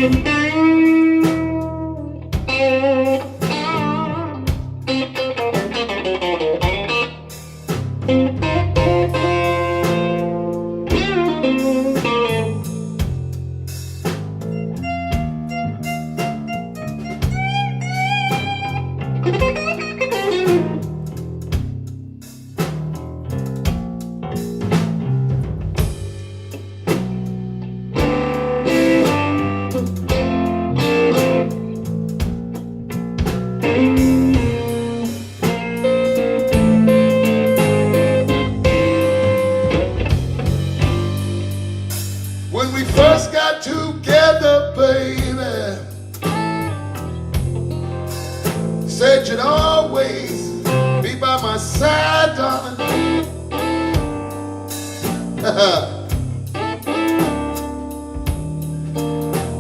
When we first got together, baby, said you'd always be by my side, darling.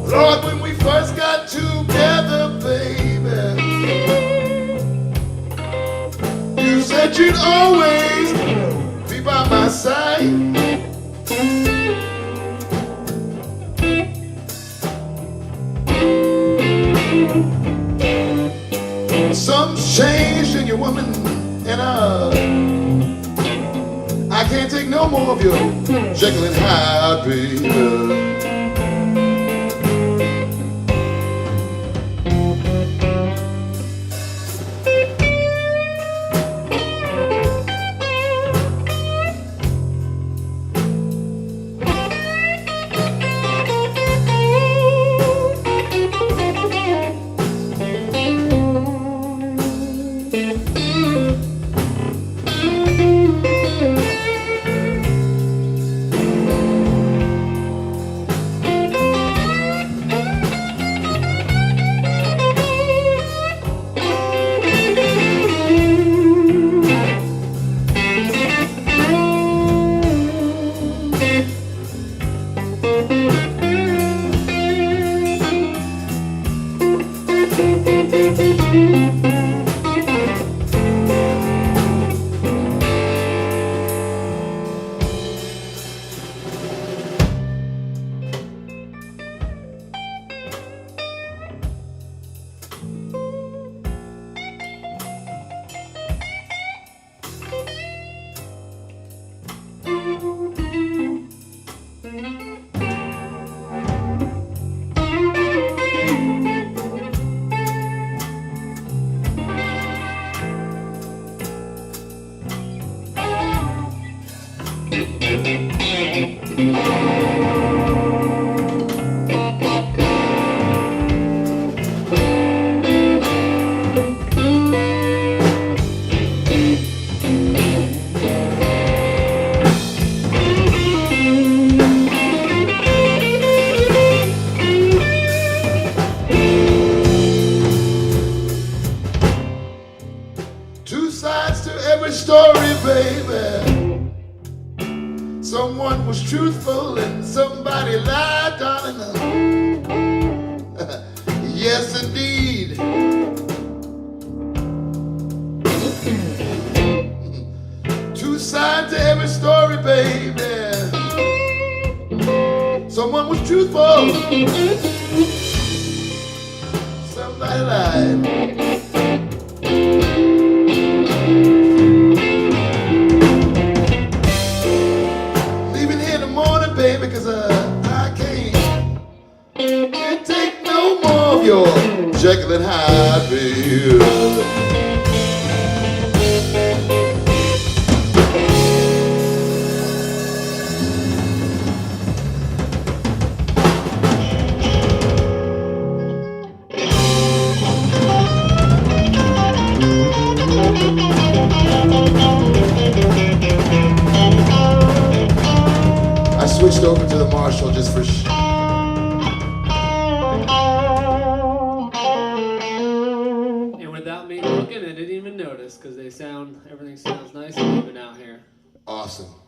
Lord, when we first got together, baby, you said you'd always be by my side. Something's changed in your woman, and I can't take no more of your Jekyll and Hyde, baby. Story, baby. Someone was truthful and somebody lied, darling. Yes, indeed. Two sides to every story, baby. Someone was truthful, somebody lied. Baby, 'cause I can't take no more of your Jekyll and Hyde, baby. I switched over to the Marshall just for And without me looking, I didn't even notice because everything sounds nice and even out here. Awesome.